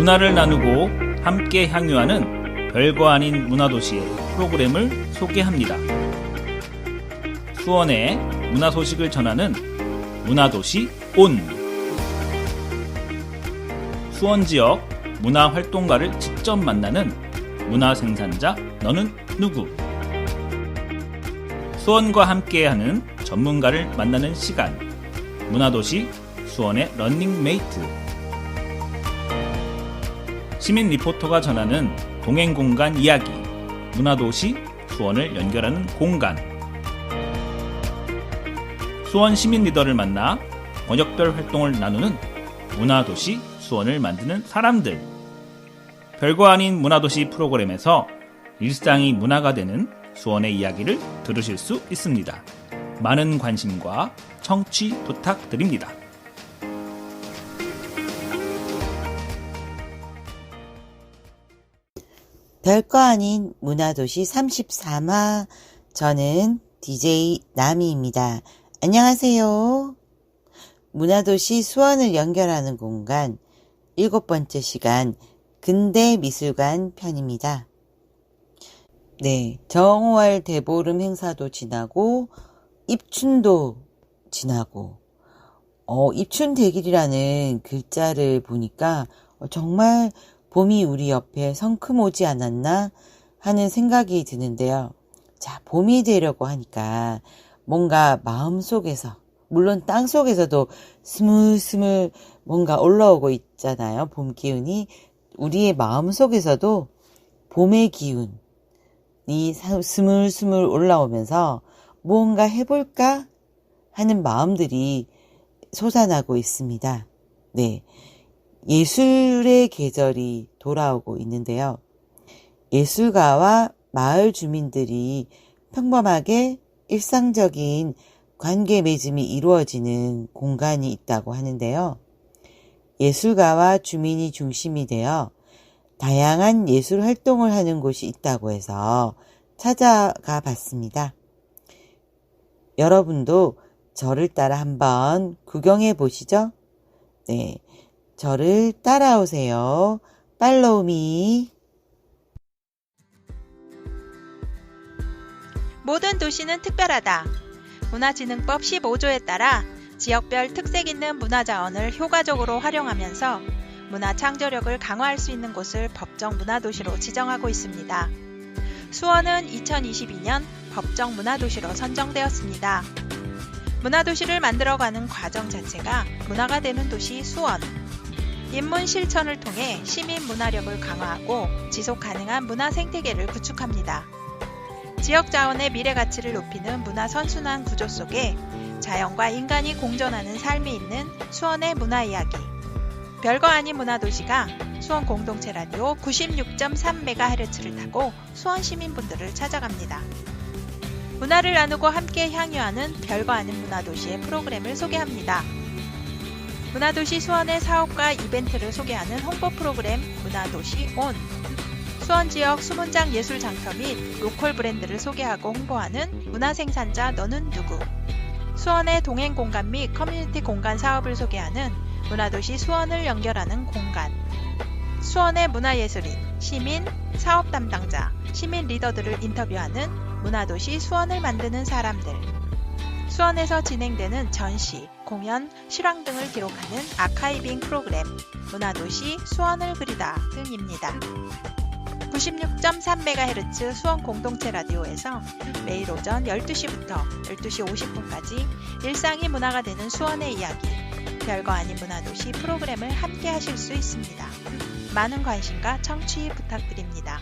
문화를 나누고 함께 향유하는 별거 아닌 문화도시의 프로그램을 소개합니다. 수원의 문화 소식을 전하는 문화도시 온. 수원 지역 문화활동가를 직접 만나는 문화생산자 너는 누구? 수원과 함께하는 전문가를 만나는 시간, 문화도시 수원의 런닝메이트. 시민 리포터가 전하는 동행공간 이야기, 문화도시 수원을 연결하는 공간. 수원 시민 리더를 만나 권역별 활동을 나누는 문화도시 수원을 만드는 사람들. 별거 아닌 문화도시 프로그램에서 일상이 문화가 되는 수원의 이야기를 들으실 수 있습니다. 많은 관심과 청취 부탁드립니다. 별거 아닌 문화도시 33화, 저는 DJ 나미입니다. 안녕하세요. 문화도시 수원을 연결하는 공간 7번째 시간 근대미술관 편입니다. 네, 정월 대보름 행사도 지나고 입춘도 지나고 입춘대길이라는 글자를 보니까 정말 봄이 우리 옆에 성큼 오지 않았나 하는 생각이 드는데요. 자, 봄이 되려고 하니까 뭔가 마음속에서, 물론 땅속에서도 스물스물 뭔가 올라오고 있잖아요. 봄 기운이. 우리의 마음속에서도 봄의 기운이 스물스물 올라오면서 무언가 해볼까 하는 마음들이 솟아나고 있습니다. 네. 예술의 계절이 돌아오고 있는데요. 예술가와 마을 주민들이 평범하게 일상적인 관계 맺음이 이루어지는 공간이 있다고 하는데요. 예술가와 주민이 중심이 되어 다양한 예술 활동을 하는 곳이 있다고 해서 찾아가 봤습니다. 여러분도 저를 따라 한번 구경해 보시죠. 네, 저를 따라오세요. 팔로우 미. 모든 도시는 특별하다. 문화진흥법 15조에 따라 지역별 특색 있는 문화자원을 효과적으로 활용하면서 문화 창조력을 강화할 수 있는 곳을 법정 문화도시로 지정하고 있습니다. 수원은 2022년 법정 문화도시로 선정되었습니다. 문화도시를 만들어가는 과정 자체가 문화가 되는 도시 수원. 인문 실천을 통해 시민 문화력을 강화하고 지속 가능한 문화 생태계를 구축합니다. 지역 자원의 미래 가치를 높이는 문화 선순환 구조 속에 자연과 인간이 공존하는 삶이 있는 수원의 문화 이야기. 별거 아닌 문화도시가 수원 공동체 라디오 96.3MHz를 타고 수원 시민분들을 찾아갑니다. 문화를 나누고 함께 향유하는 별거 아닌 문화도시의 프로그램을 소개합니다. 문화도시 수원의 사업과 이벤트를 소개하는 홍보 프로그램 문화도시 온. 수원 지역 수문장 예술 장터 및 로컬 브랜드를 소개하고 홍보하는 문화생산자 너는 누구. 수원의 동행 공간 및 커뮤니티 공간 사업을 소개하는 문화도시 수원을 연결하는 공간. 수원의 문화예술인, 시민, 사업 담당자, 시민 리더들을 인터뷰하는 문화도시 수원을 만드는 사람들. 수원에서 진행되는 전시, 공연, 실황 등을 기록하는 아카이빙 프로그램 문화도시 수원을 그리다 등입니다. 96.3MHz 수원 공동체 라디오에서 매일 오전 12시부터 12시 50분까지 일상이 문화가 되는 수원의 이야기, 별거 아닌 문화도시 프로그램을 함께 하실 수 있습니다. 많은 관심과 청취 부탁드립니다.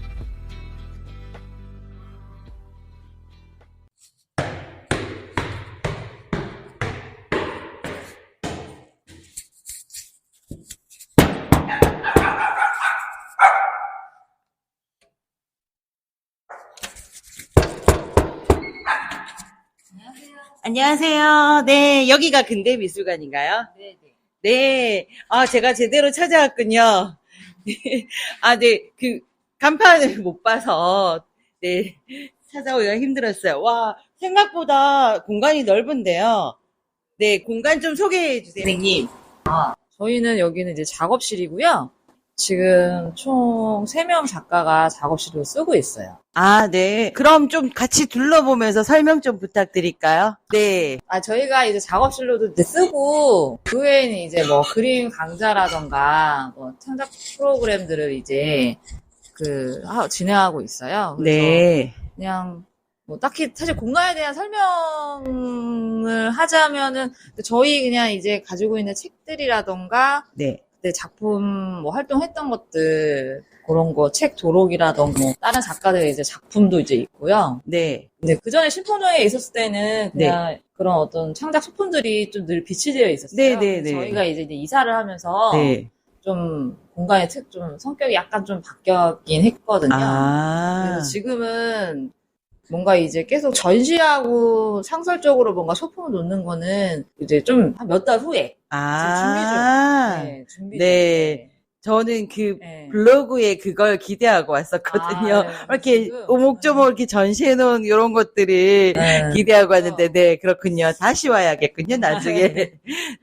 안녕하세요. 네, 여기가 근대미술관인가요? 네네. 네, 제가 제대로 찾아왔군요. 네, 네, 간판을 못 봐서, 네, 찾아오기가 힘들었어요. 와, 생각보다 공간이 넓은데요. 네, 공간 좀 소개해 주세요, 선생님. 저희는 여기는 이제 작업실이고요. 지금 총 3명 작가가 작업실을 쓰고 있어요. 아, 네. 그럼 좀 같이 둘러보면서 설명 좀 부탁드릴까요? 네. 저희가 이제 작업실로도 이제 쓰고, 그 외에는 이제 뭐 그림 강좌라던가, 뭐 창작 프로그램들을 이제 진행하고 있어요. 그래서 네. 그냥 뭐 딱히 사실 공간에 대한 설명을 하자면은 저희 그냥 이제 가지고 있는 책들이라던가, 네. 그때 작품 뭐 활동했던 것들 그런 거 책 도록이라던가 뭐 다른 작가들의 이제 작품도 이제 있고요. 네. 근데 그 전에 신포동에 있었을 때는 그냥 그런 어떤 창작 소품들이 좀 늘 비치되어 있었어요. 네. 저희가 이제 이사를 하면서 네. 좀 공간의 좀 성격이 약간 좀 바뀌었긴 했거든요. 아. 그래서 지금은 뭔가 이제 계속 전시하고 상설적으로 뭔가 소품을 놓는 거는 이제 좀 한 몇 달 후에 아. 준비 중. 네. 저는 그 네. 블로그에 그걸 기대하고 왔었거든요. 이렇게 오목조목 이렇게 전시해놓은 이런 것들을 기대하고 왔는데, 네, 그렇군요. 다시 와야겠군요, 나중에.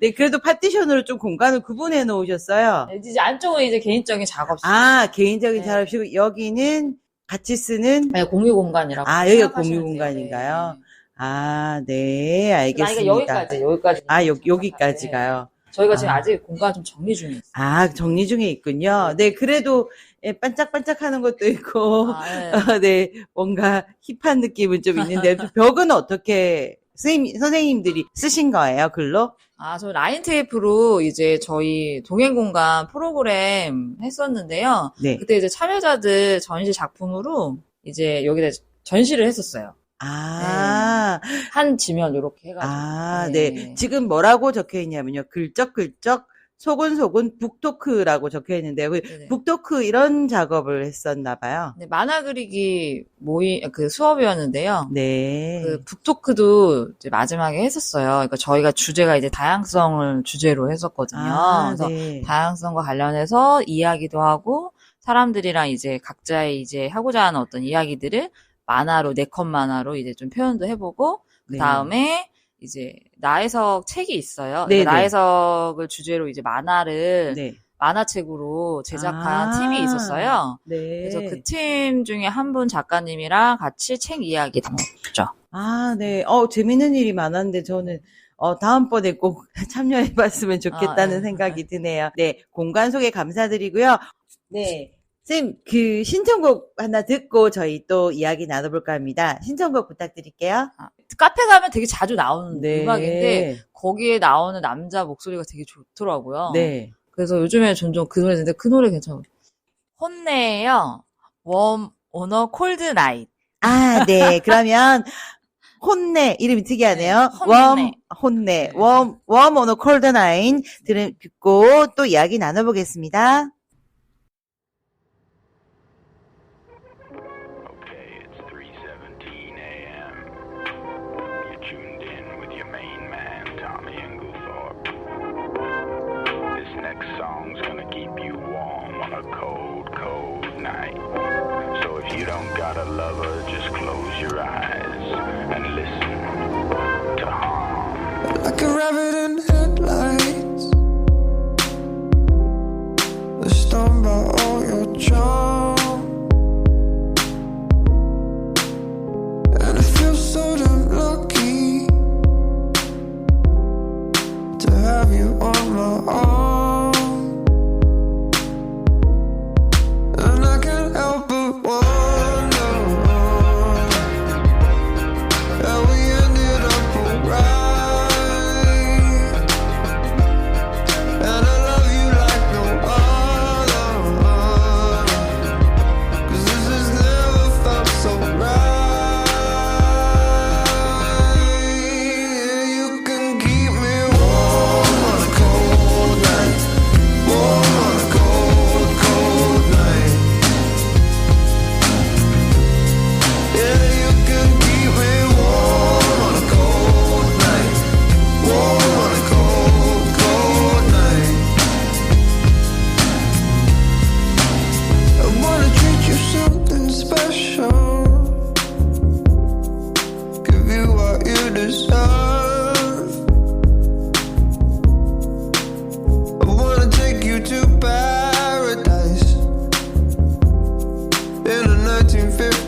네, 그래도 파티션으로 좀 공간을 구분해 놓으셨어요. 이제 안쪽은 이제 개인적인 작업실. 아, 개인적인 네. 작업실. 여기는 같이 쓰는? 네, 공유 공간이라고. 아, 여기가 생각하시면 공유 돼요. 공간인가요? 네. 아, 네, 알겠습니다. 여기까지. 아, 여기까지가요. 저희가 지금 아직 공간 좀 정리 중에 있어요. 아, 정리 중에 있군요. 네, 그래도 예, 반짝반짝 하는 것도 있고, 네. 네, 뭔가 힙한 느낌은 좀 있는데, 벽은 어떻게 선생님들이 쓰신 거예요, 글로? 저 라인 테이프로 이제 저희 동행 공간 프로그램 했었는데요. 네. 그때 이제 참여자들 전시 작품으로 이제 여기다 전시를 했었어요. 아, 한 지면 이렇게 해가지고. 아, 네. 지금 뭐라고 적혀 있냐면요. 글적글적, 소근소근 북토크라고 적혀 있는데요. 네네. 북토크 이런 작업을 했었나 봐요. 네, 만화 그리기 수업이었는데요. 네. 그 북토크도 이제 마지막에 했었어요. 그러니까 저희가 주제가 이제 다양성을 주제로 했었거든요. 아, 그래서 네. 다양성과 관련해서 이야기도 하고 사람들이랑 이제 각자의 이제 하고자 하는 어떤 이야기들을 만화로, 4컷 만화로 이제 좀 표현도 해보고, 그 다음에 이제 나혜석 책이 있어요. 네, 그러니까 나혜석을 주제로 이제 만화를 네. 만화책으로 제작한 아. 팀이 있었어요. 네. 그래서 그 팀 중에 한 분 작가님이랑 같이 책 이야기 담았죠. 아, 네. 재밌는 일이 많았는데 저는 다음번에 꼭 참여해봤으면 좋겠다는 생각이 드네요. 네. 공간 소개 감사드리고요. 네. 선생님, 그 신청곡 하나 듣고 저희 또 이야기 나눠볼까 합니다. 신청곡 부탁드릴게요. 카페 가면 되게 자주 나오는 네. 음악인데 거기에 나오는 남자 목소리가 되게 좋더라고요. 네. 그래서 요즘에 종종 그 노래 듣는데 그 노래 괜찮아요. 혼내요. Warm on a cold night. 아, 네. 그러면 혼내 이름이 특이하네요. 네, 혼내. Warm on a cold night 듣고 또 이야기 나눠보겠습니다. You don't got a lover, just close your eyes and listen to harm. Like a rabbit in headlights, we're stoned by all your charm, and I feel so damn lucky to have you on my arm, and I can't help but wonder how we ended up alright.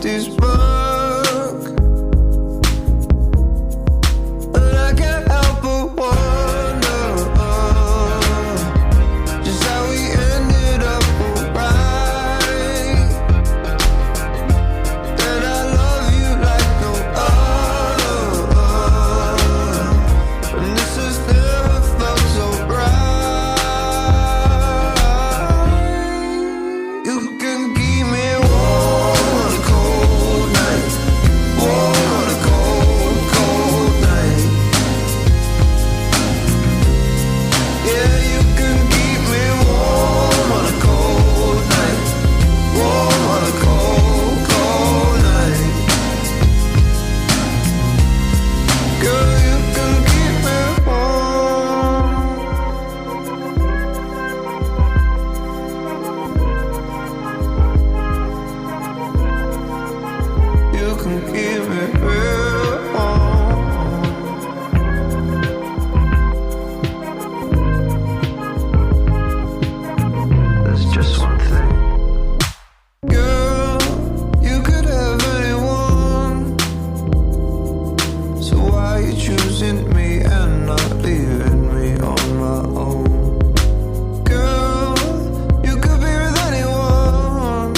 empty spark. And I can't help but wonder just how we ended up alright. And I love you like no other, and this has never felt so right. You can keep me warm on a cold night, warm on a cold, cold night. Yeah, you can keep me warm on a cold night, warm on a cold, cold night. Girl, you can keep me warm. You can keep me real warm. There's just one thing. Girl, you could have anyone. So why you choosing me and not leaving me on my own? Girl, you could be with anyone.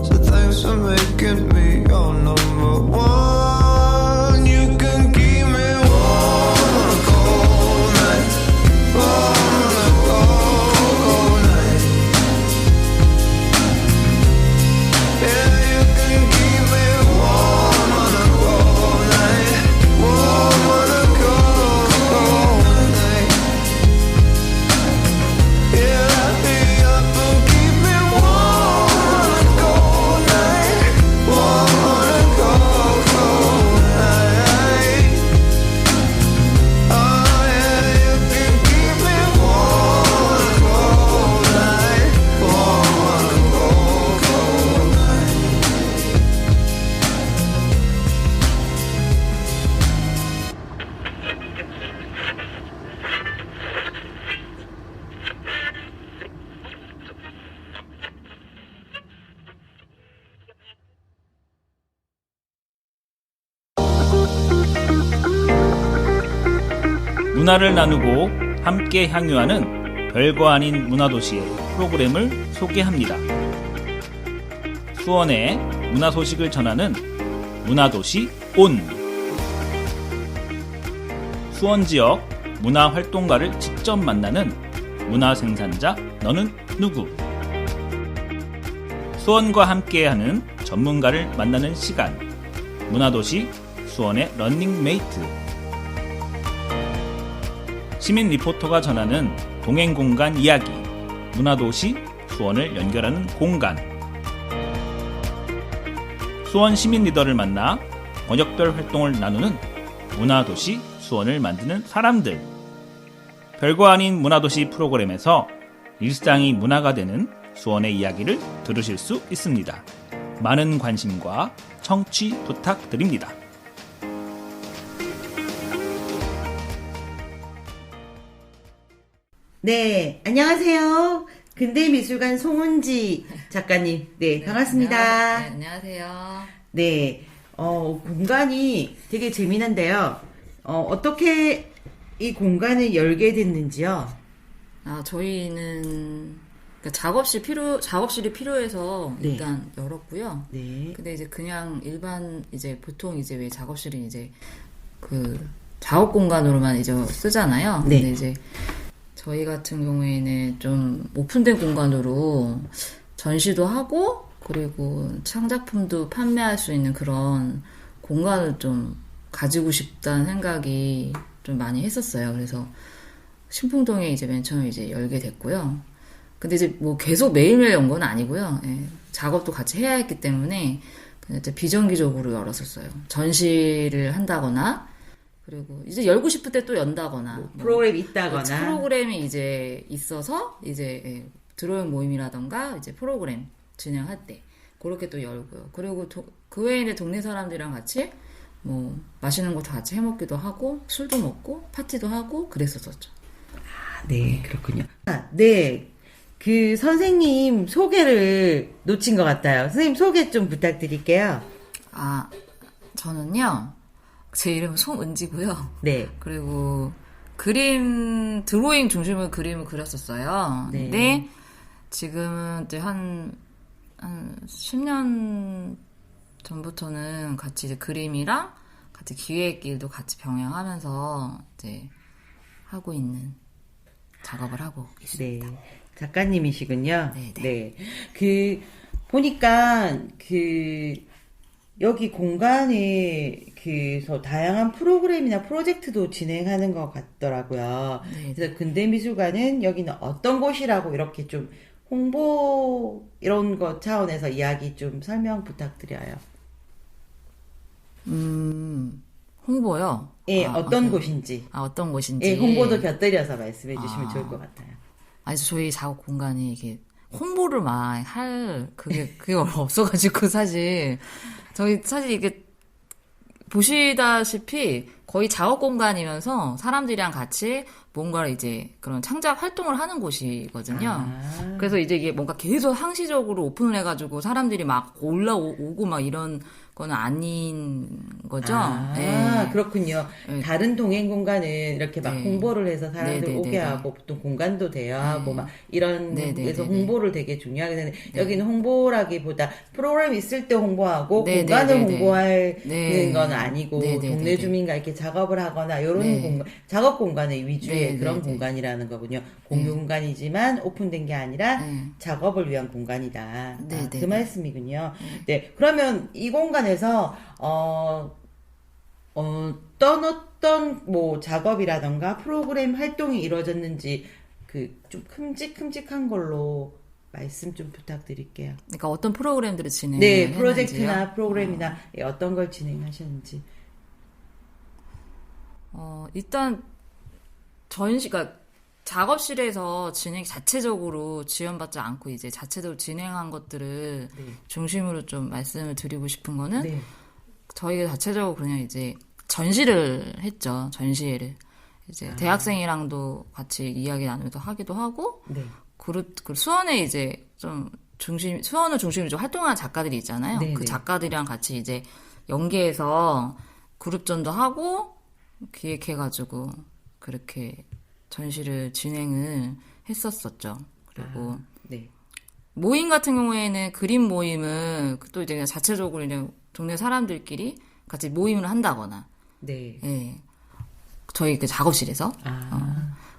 So thanks for making me your number one. You can keep me warm on a cold night, warm on a cold, cold night. Yeah, you can keep me warm on a cold night, warm on a cold, cold night. Yeah, you can keep me warm on a cold night, warm on a cold, cold night. Oh yeah, you can keep me warm on a cold night, warm on a cold, cold night. 문화를 나누고 함께 향유하는 별거 아닌 문화도시의 프로그램을 소개합니다. 수원의 문화 소식을 전하는 문화도시 온. 수원 지역 문화 활동가를 직접 만나는 문화 생산자 너는 누구? 수원과 함께하는 전문가를 만나는 시간. 문화도시 수원의 런닝메이트. 시민 리포터가 전하는 동행공간 이야기. 문화도시 수원을 연결하는 공간. 수원 시민 리더를 만나 번역별 활동을 나누는 문화도시 수원을 만드는 사람들. 별거 아닌 문화도시 프로그램에서 일상이 문화가 되는 수원의 이야기를 들으실 수 있습니다. 많은 관심과 청취 부탁드립니다. 네, 안녕하세요. 근대미술관 송은지 작가님. 네, 반갑습니다. 네, 안녕하세요. 네, 공간이 되게 재미난데요. 어떻게 이 공간을 열게 됐는지요? 저희는 그러니까 작업실이 필요해서 네. 일단 열었고요. 네. 근데 이제 그냥 일반 이제 보통 이제 왜 작업실은 이제 그 작업 공간으로만 이제 쓰잖아요. 네. 근데 이제 저희 같은 경우에는 좀 오픈된 공간으로 전시도 하고 그리고 창작품도 판매할 수 있는 그런 공간을 좀 가지고 싶다는 생각이 좀 많이 했었어요. 그래서 신풍동에 이제 맨 처음에 이제 열게 됐고요. 근데 이제 뭐 계속 매일매일 연 건 아니고요. 예, 작업도 같이 해야 했기 때문에 그냥 이제 비정기적으로 열었었어요. 전시를 한다거나 그리고 이제 열고 싶을 때 또 연다거나 프로그램이 있다거나. 프로그램이 이제 있어서 이제 드로잉 모임이라던가 이제 프로그램 진행할 때 그렇게 또 열고요. 그리고 그 외에는 동네 사람들이랑 같이 뭐 맛있는 것도 같이 해먹기도 하고 술도 먹고 파티도 하고 그랬었었죠. 네, 그렇군요. 네. 그 선생님 소개를 놓친 것 같아요. 선생님 소개 좀 부탁드릴게요. 아, 저는요, 제 이름은 송은지고요. 네. 그리고 드로잉 중심으로 그림을 그렸었어요. 네. 근데 지금은 이제 한 10년 전부터는 같이 이제 그림이랑 같이 기획 일도 같이 병행하면서 이제 하고 있는 작업을 하고 있습니다. 네. 작가님이시군요. 네, 네. 그, 보니까, 여기 공간에, 다양한 프로그램이나 프로젝트도 진행하는 것 같더라고요. 네. 그래서 근대미술관은 여기는 어떤 곳이라고 이렇게 좀 홍보, 이런 것 차원에서 이야기 좀 설명 부탁드려요. 홍보요? 예, 어떤 네. 곳인지. 어떤 곳인지. 예, 홍보도 곁들여서 말씀해 주시면 좋을 것 같아요. 아니, 저희 작업 공간이 이게 홍보를 막 그게 없어가지고, 사실. 저희 사실 이게 보시다시피 거의 작업 공간이면서 사람들이랑 같이 뭔가를 이제 그런 창작 활동을 하는 곳이거든요. 그래서 이제 이게 뭔가 계속 항시적으로 오픈을 해가지고 사람들이 막 올라오고 막 이런 거는 아닌 거죠. 네. 그렇군요. 네. 다른 동행 공간은 이렇게 막 네. 홍보를 해서 사람들 네, 네, 오게 네, 하고 보통 공간도 대여하고 막 이런 네, 네, 데서 네, 네. 홍보를 되게 중요하게 되는데 여기는 홍보라기보다 프로그램 있을 때 홍보하고 네, 공간을 네, 네, 네. 홍보하는 네. 건 아니고 네, 네, 동네 네, 주민과 이렇게 작업을 하거나 이런 네. 공간, 작업 공간의 위주의 네, 그런 네, 네. 공간이라는 거군요. 공유 공간이지만 오픈된 게 아니라 네. 작업을 위한 공간이다. 네, 네, 그 네. 말씀이군요. 네, 그러면 이 공간에서 어떤 뭐 작업이라던가 프로그램 활동이 이루어졌는지 좀 큼직큼직한 걸로 말씀 좀 부탁드릴게요. 그러니까 어떤 프로그램들을 진행을 네, 했는지요? 프로젝트나 프로그램이나 어떤 걸 진행하셨는지. 일단 그러니까 작업실에서 자체적으로 지원받지 않고 이제 자체적으로 진행한 것들을 네. 중심으로 좀 말씀을 드리고 싶은 거는 네. 저희가 자체적으로 그냥 이제 전시를 했죠. 전시회를. 이제 대학생이랑도 같이 이야기 나누면서 하기도 하고, 네. 수원에 이제 수원을 중심으로 좀 활동하는 작가들이 있잖아요. 네, 그 네. 작가들이랑 같이 이제 연계해서 그룹전도 하고, 기획해가지고, 그렇게 전시를 진행을 했었었죠. 그리고, 네. 모임 같은 경우에는 그림 모임을 또 이제 그냥 자체적으로 이제 동네 사람들끼리 같이 모임을 한다거나, 네. 예. 저희 그 작업실에서.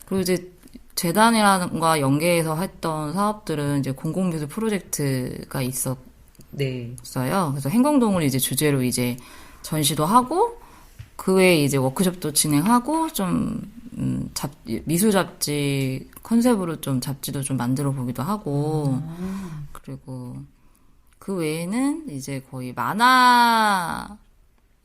그리고 이제 재단이랑과 연계해서 했던 사업들은 이제 공공미술 프로젝트가 있었어요. 네. 그래서 행궁동을 이제 주제로 이제 전시도 하고, 그 외에 이제 워크숍도 진행하고, 좀, 미술 잡지 컨셉으로 좀 잡지도 좀 만들어 보기도 하고, 그리고 그 외에는 이제 거의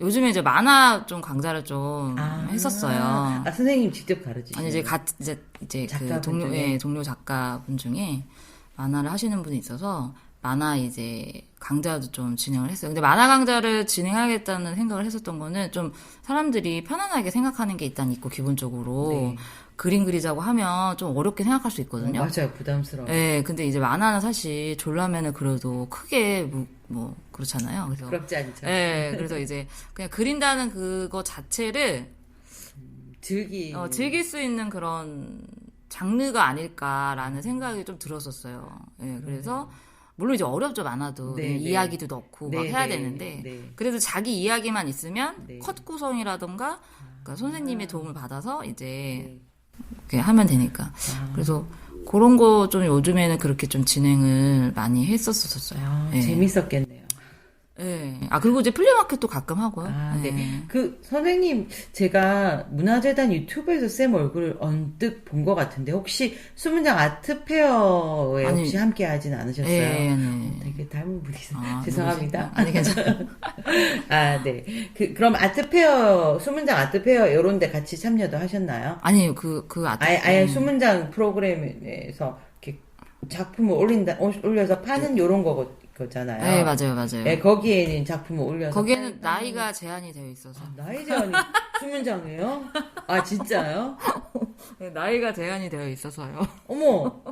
요즘에 이제 만화 좀 강좌를 좀 했었어요. 선생님 직접 가르치시는 아니, 이제 그 작가분 중에? 동료 작가분 중에 만화를 하시는 분이 있어서 만화 이제 강좌도 좀 진행을 했어요. 근데 만화 강좌를 진행하겠다는 생각을 했었던 거는 좀 사람들이 편안하게 생각하는 게 일단 있고, 기본적으로. 네. 그림 그리자고 하면 좀 어렵게 생각할 수 있거든요. 맞아요. 부담스러워요. 네, 근데 이제 만화는 사실 졸라면은 그래도 크게 뭐 그렇잖아요. 그래서 부럽지 않죠. 네, 그래서 이제 그냥 그린다는 그거 자체를 즐길 수 있는 그런 장르가 아닐까라는 생각이 좀 들었었어요. 네, 그래서 물론 이제 어렵죠, 만화도. 네, 네. 이야기도 넣고 막 네, 해야 네, 되는데 네. 그래도 자기 이야기만 있으면 네. 컷 구성이라던가 그러니까 선생님의 도움을 받아서 이제 네. 이렇게 하면 되니까. 그래서 그런 거 좀 요즘에는 그렇게 좀 진행을 많이 했었었어요. 네. 재밌었겠네요. 네. 그리고 이제 플리마켓도 가끔 하고요. 네. 선생님, 제가 문화재단 유튜브에서 쌤 얼굴을 언뜻 본 것 같은데, 혹시 수문장 아트페어에 아니, 혹시 함께 하진 않으셨어요? 네. 되게 닮은 분이서 죄송합니다. 아니, 괜찮아요. 네. 그럼 아트페어, 수문장 아트페어 이런 데 같이 참여도 하셨나요? 아니, 아예 수문장 프로그램에서 이렇게 작품을 올려서 파는 요런 거잖아요. 네, 맞아요. 네, 거기에는 작품을 올려서. 거기에는 나이가 제한이 되어 있어서. 나이 제한이 수문장이에요? 진짜요? 네, 나이가 제한이 되어 있어서요. 어머,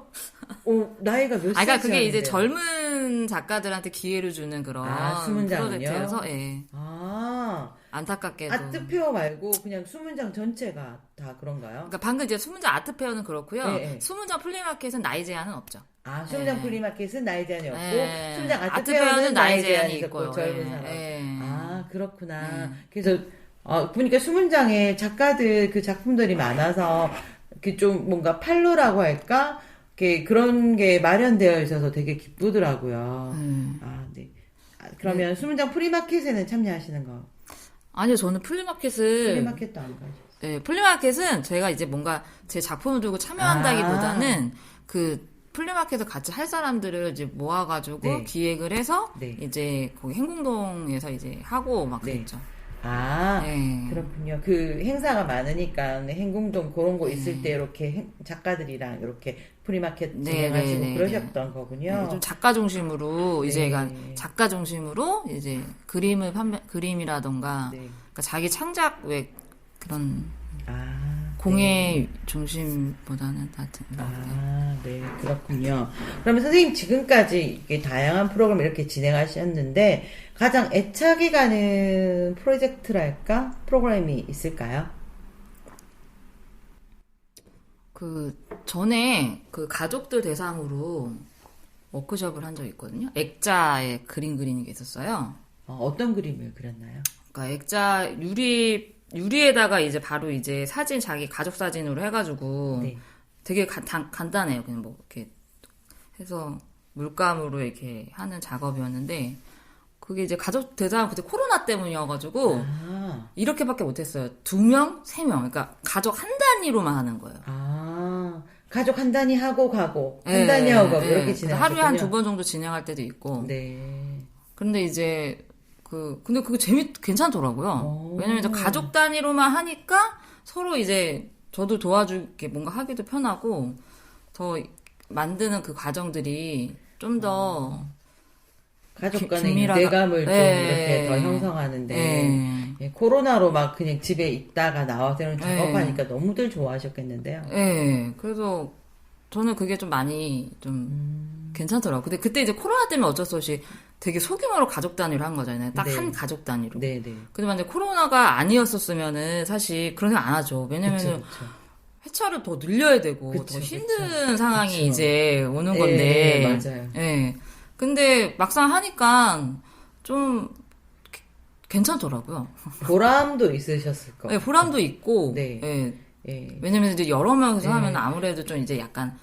나이가 몇 그러니까 살이야? 그게 이제 젊은 작가들한테 기회를 주는 그런 수문장은요? 프로젝트여서, 예. 안타깝게도. 아트페어 말고 그냥 수문장 전체가 다 그런가요? 그러니까 방금 이제 수문장 아트페어는 그렇고요. 네. 수문장 플리마켓은 나이 제한은 없죠. 수문장 네. 플리마켓은 나이 제한이 없고, 네. 수문장 아트페어는 아트페어는 나이 나이 제한이 제한이 있고, 있고요. 젊은 네. 사람. 네. 그렇구나. 그래서, 보니까 수문장에 작가들 그 작품들이 많아서, 좀 뭔가 판로라고 할까? 그런 게 마련되어 있어서 되게 기쁘더라고요. 네. 그러면 수문장 프리마켓에는 참여하시는 거? 아니요, 저는 플리마켓을. 프리마켓도 안 가죠. 네, 플리마켓은 제가 이제 뭔가 제 작품을 들고 참여한다기보다는 그 플리마켓을 같이 할 사람들을 이제 모아가지고 네. 기획을 해서 네. 이제 거기 행궁동에서 이제 하고 막 네. 그랬죠. 네. 그렇군요. 그 행사가 많으니까 행궁동 그런 거 있을 때 이렇게 작가들이랑 이렇게 프리마켓 진행하시고 그러셨던 거군요. 네, 좀 작가 중심으로 이제 네. 작가 중심으로 이제 그림이라던가 그러니까 자기 창작 왜 그런 공예 중심보다는 하여튼. 네, 그렇군요. 그러면 선생님 지금까지 이렇게 다양한 프로그램 이렇게 진행하셨는데 가장 애착이 가는 프로젝트랄까? 프로그램이 있을까요? 그 전에 그 가족들 대상으로 워크숍을 한 적이 있거든요. 액자에 그림 그리는 게 있었어요. 어떤 그림을 그렸나요? 그러니까 액자 유리에다가 이제 바로 이제 사진 자기 가족 사진으로 해가지고 네. 되게 간단해요. 그냥 뭐 이렇게 해서 물감으로 이렇게 하는 작업이었는데 그게 이제 가족 대상 그때 코로나 때문이어가지고 이렇게밖에 못했어요. 2명, 3명. 그러니까 가족 한 단위로만 하는 거예요. 가족 한 단위 하고 가고 한 단위 하고 가고 이렇게 진행하셨군요. 하루에 한 2번 정도 진행할 때도 있고. 네. 근데 이제 근데 그게 괜찮더라고요. 왜냐면 이제 가족 단위로만 하니까 서로 이제 저도 도와줄게 뭔가 하기도 편하고 더 만드는 그 과정들이 좀 더 가족 간의 유대감을 좀 이렇게 더 형성하는데 코로나로 막 그냥 집에 있다가 나와서 이런 작업하니까 너무들 좋아하셨겠는데요. 네, 그래서 저는 그게 좀 많이 좀 괜찮더라고요. 근데 그때 이제 코로나 때문에 어쩔 수 없이 되게 소규모로 가족 단위로 한 거잖아요. 딱 한 가족 단위로. 네. 근데 만약에 코로나가 아니었었으면은 사실 그런 생각 안 하죠. 왜냐면은 회차를 더 늘려야 되고 더 힘든 상황이 이제 오는 건데. 맞아요. 예. 근데 막상 하니까 좀 괜찮더라고요. 보람도 있으셨을 거예요. 네, 보람도 있고. 네. 예. 왜냐면 이제 여러 명이서 하면 아무래도 좀 이제 약간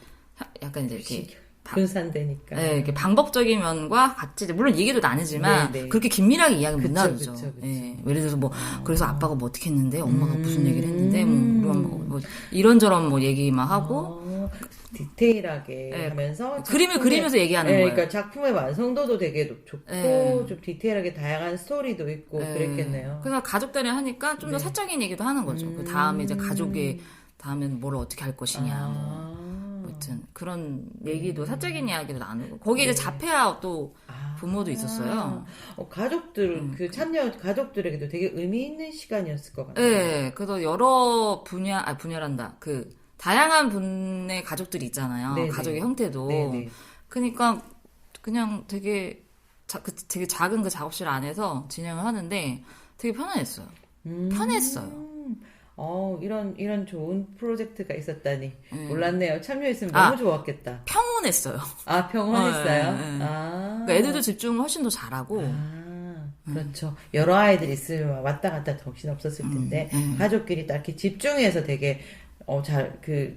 이제 이렇게 분산되니까. 네, 이렇게 방법적인 면과 같이 물론 얘기도 나누지만 그렇게 긴밀하게 이야기 못 나누죠. 예. 예를 들어서 뭐 그래서 아빠가 뭐 어떻게 했는데 엄마가 무슨 얘기를 했는데 뭐 우리 엄마가 뭐 이런저런 뭐 얘기만 하고 디테일하게 하면서 그림을 그리면서 얘기하는 거예요. 그러니까 작품의 완성도도 되게 좋고 좀 디테일하게 다양한 스토리도 있고 그랬겠네요. 그래서 가족들이 하니까 좀 더 사적인 얘기도 하는 거죠. 그 다음에 이제 가족의 다음에는 뭘 어떻게 할 것이냐. 아무튼 그런 얘기도 사적인 이야기도 나누고 거기에 이제 자폐아 또 부모도 있었어요. 가족들 그 가족들에게도 되게 의미 있는 시간이었을 것 같아요. 네, 그래서 여러 분야란다. 그 다양한 분의 가족들이 있잖아요. 네네. 가족의 형태도. 네네. 그러니까 그냥 되게 되게 작은 그 작업실 안에서 진행을 하는데 되게 편안했어요. 편했어요. 이런 좋은 프로젝트가 있었다니 몰랐네요. 참여했으면 너무 좋았겠다. 평온했어요. 평온했어요? 그러니까 애들도 집중을 훨씬 더 잘하고. 그렇죠. 여러 아이들 있으면 왔다 갔다 정신 없었을 텐데 가족끼리 딱 이렇게 집중해서 되게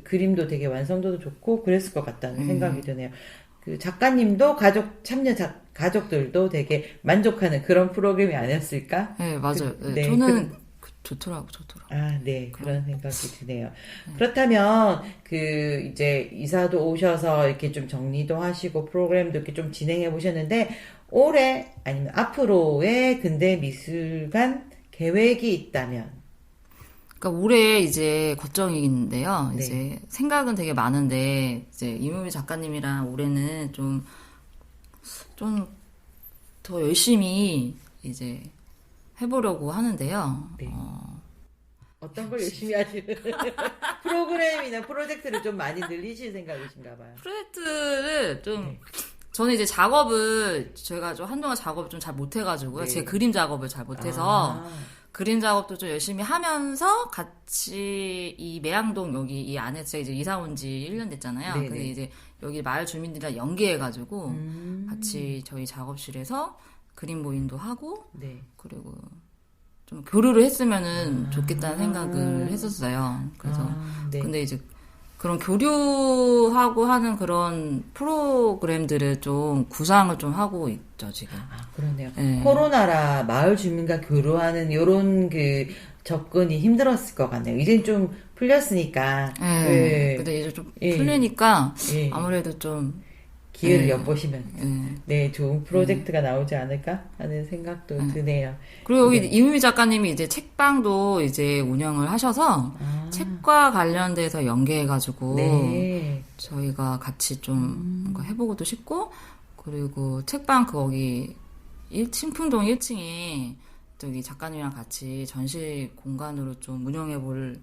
그림도 되게 완성도도 좋고 그랬을 것 같다는 생각이 드네요. 그 작가님도 가족들도 되게 만족하는 그런 프로그램이 아니었을까? 네, 맞아요. 저는 좋더라고. 네. 그런 생각이 드네요. 그렇다면, 이제, 이사도 오셔서 이렇게 좀 정리도 하시고, 프로그램도 이렇게 좀 진행해 보셨는데, 올해, 아니면 앞으로의 근대미술관 계획이 있다면? 그러니까 올해 이제 걱정인데요. 이제 생각은 되게 많은데, 이제 이무미 작가님이랑 올해는 좀 더 열심히 이제, 해보려고 하는데요. 어떤 걸 열심히 하시는 프로그램이나 프로젝트를 좀 많이 늘리실 생각이신가 봐요. 프로젝트를 좀 네. 저는 이제 작업을 제가 좀 한동안 작업을 좀 잘 못해가지고요. 네. 제 그림 작업을 잘 못해서 아, 그림 작업도 좀 열심히 하면서 같이 이 매양동 여기 이 안에 제가 이제 이사 온 지 1년 됐잖아요. 네네. 근데 이제 여기 마을 주민들이랑 연계해가지고 같이 저희 작업실에서 그림 모임도 하고 네. 그리고 좀 교류를 했으면은 좋겠다는 생각을 했었어요. 그래서 네. 근데 이제 그런 교류하고 하는 그런 프로그램들을 좀 구상을 좀 하고 있죠, 지금. 아, 그러네요. 네. 코로나라 마을 주민과 교류하는 요런 그 접근이 힘들었을 것 같네요. 이젠 좀 풀렸으니까. 네. 근데 이제 좀 예. 풀리니까 예. 아무래도 좀 기회를 네. 엿보시면 네, 좋은 프로젝트가 나오지 않을까 하는 생각도 드네요. 그리고 여기 네. 이무미 작가님이 이제 책방도 이제 운영을 하셔서 책과 관련돼서 연계해가지고 네. 저희가 같이 좀 뭔가 해보고도 싶고 그리고 책방 거기 신풍동 1층에 저기 작가님이랑 같이 전시 공간으로 좀 운영해볼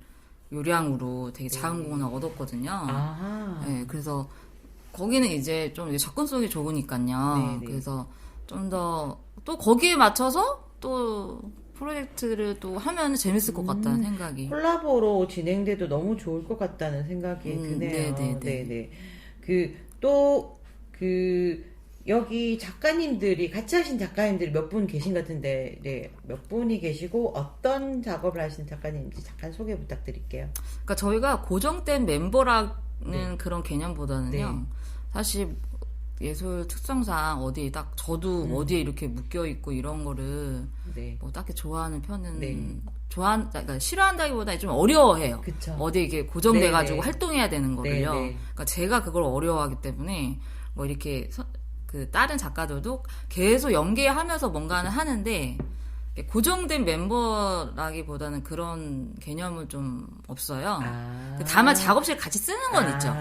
요량으로 되게 작은 공간을 얻었거든요. 아하. 네, 그래서 거기는 이제 좀 이제 접근성이 좋으니까요. 네네. 그래서 좀 더 또 거기에 맞춰서 또 프로젝트를 또 하면 재밌을 것 같다는 생각이. 콜라보로 진행돼도 너무 좋을 것 같다는 생각이 드네요. 네네네. 네네. 여기 작가님들이, 같이 하신 작가님들이 몇 분 계신 것 같은데, 네, 몇 분이 계시고, 어떤 작업을 하시는 작가님인지 잠깐 소개 부탁드릴게요. 그러니까 저희가 고정된 멤버라는 네. 그런 개념보다는요. 네. 사실 예술 특성상 어디 딱 저도 어디에 이렇게 묶여 있고 이런 거를 네. 뭐 딱히 좋아하는 편은 네. 그러니까 싫어한다기보다 좀 어려워해요. 그쵸. 어디 이렇게 고정돼가지고 네네. 활동해야 되는 거를요. 네네. 그러니까 제가 그걸 어려워하기 때문에 뭐 이렇게 그 다른 작가들도 계속 연계하면서 뭔가는 하는데 고정된 멤버라기보다는 그런 개념은 좀 없어요. 아. 다만 작업실 같이 쓰는 건 있죠.